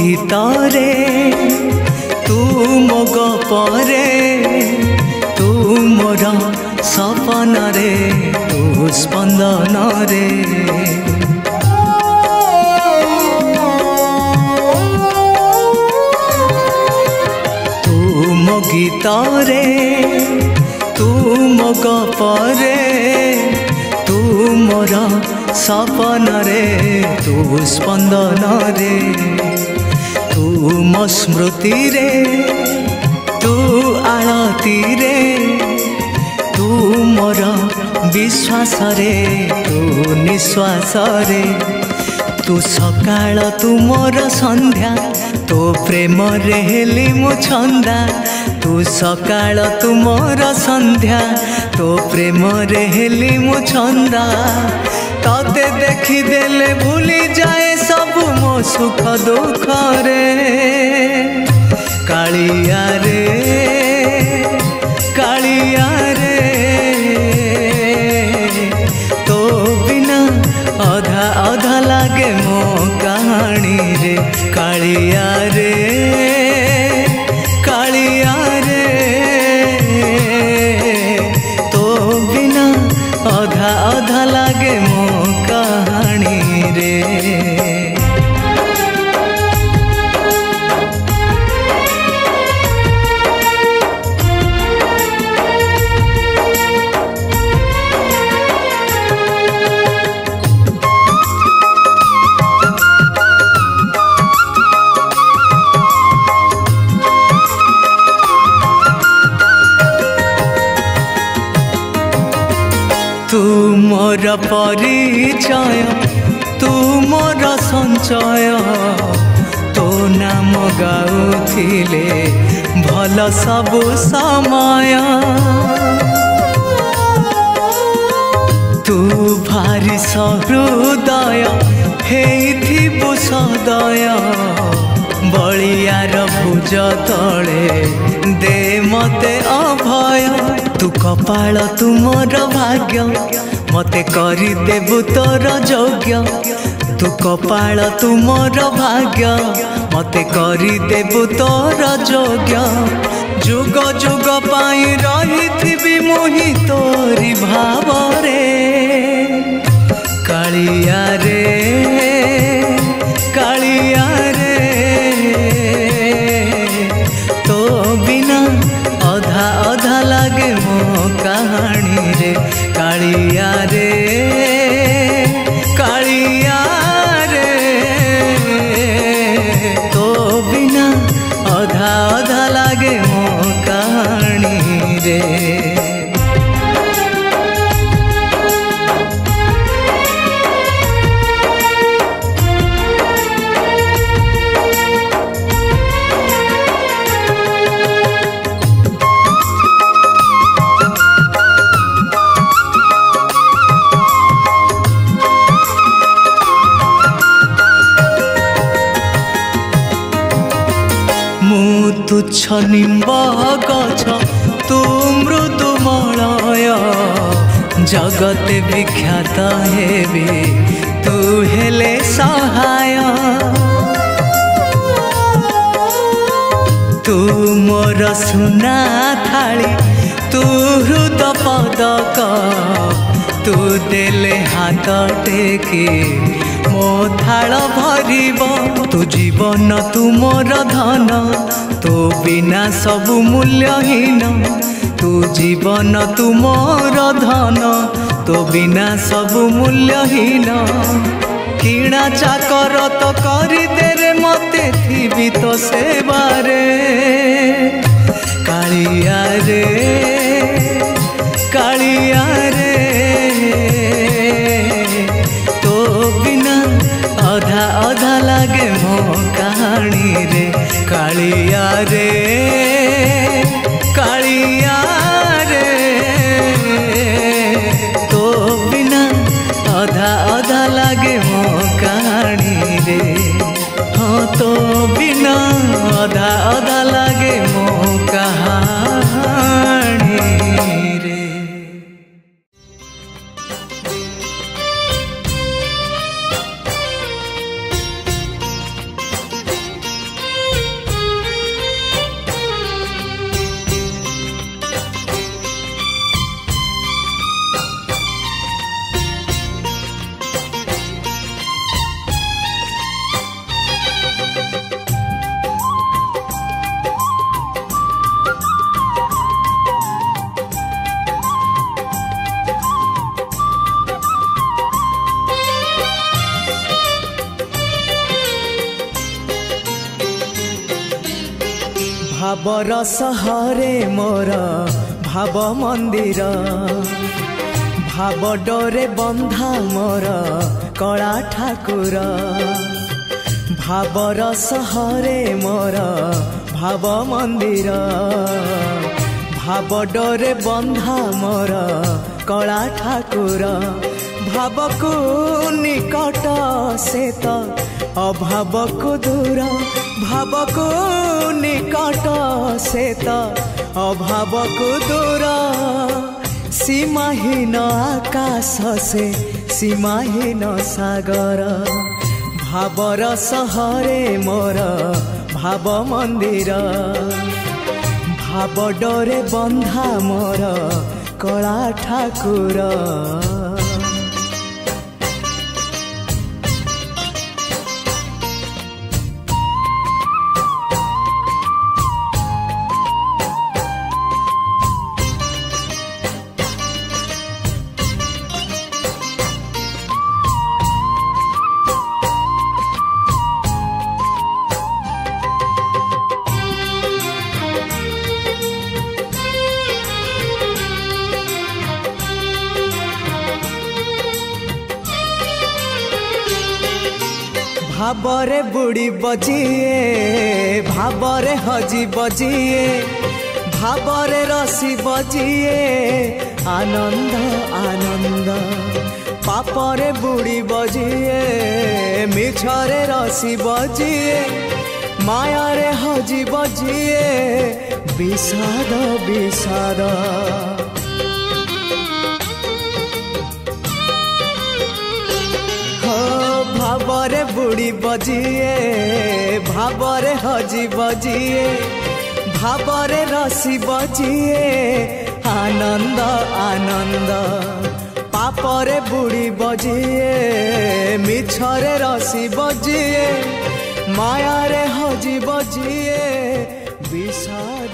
गीतरे तू मो गपरे तू मोर सपन रे तू स्पंदन रे तू मो गीतरे तू मो गपरे तू मोर सपन रे तू स्पंदन रे तू मो स्मृति रे तू आलती रे तू मोर विश्वास रे तू निश्वास रे तू सकाळ तू मोर संध्या तो प्रेम रे हेली मु छंदा तू सकाळ तू मोर संध्या तो प्रेम रे हेली मु छंदा तते देखी देले भूली जाए सब मो सुख दुख रे कालिया रे कालिया रे तो बिना अधा अधा लागे मो कहानी रे कालिया रे कालिया रे तो बिना अधा अधा लागे मो कहानी रे तू मोर परिचय तू मोर संचय तो नाम गाउथिले भल सबु समय तू भारी सहृदय हेइथिबु सदय बलियार भुज तले दे मते अभय तू कपाल तू मोर भाग्य मते करी देबु तोर योग्य तू कपाल तू मोर भाग्य मते करी देबु तोर योग्य जुग जुग पाई रहिथिबि मोहि तोरी भाव रे कालिया रे कालिया रे तो बिना अधा अधा लागे मो कहानी रे कालिया रे कालिया रे तो बिना अधा अधा लागे मो कहानी रे तुच्छ निम्ब गछ तू मृदु मलय जगते विख्यात हेबी तू हेले सहाय तू मोर सुना थाली तू हृद पदक तू देले हाथ टेकी मो थाल भरिब तू जीवन तू मोर धन तो बिना सबु मूल्यहीन तू जीवन तू मोर धन तो बिना सबु मूल्यहीन किणा चाकर तो करी दे रे मते थी तो सेवारे कालिया रे कालिया रे तो बिना अधा अधा लागे मो कहानी रे कालिया रे कालिया रे तो बिना अधा अधा लागे मो कहानी रे हाँ तो बिना अधा अधा लागे मो कहानी रे। भावर सहरे मोर भाव मंदिर भाव डोरे बंधा मोर कला ठाकुर भावर सहरे मोर भाव मंदिर भाव डोरे बंधा मोर कला ठाकुर भाव को निकट से तो अभाव को दूर भाव को निकट से तो अभाव को दूर सीमाहीन आकाश से सीमाहीन सागर भावर सहरे मोर भाव मंदिर भाव डोरे बंधा मोर कला ठाकुर। भावरे बुड़ी बजिए भावरे हजी बजिए भावरे रसी बजिए आनंद आनंद पापरे बुड़ी बजिए मिछरे रसी बजिए मायारे हजी बजिए विषाद विषाद भावरे बुड़ी बजिए भावरे हजी बजिए भावरे रसी बजिए आनंद आनंद पापरे बुड़ी बजिए मिछरे रसी बजिए मायारे हजी बजिए विषाद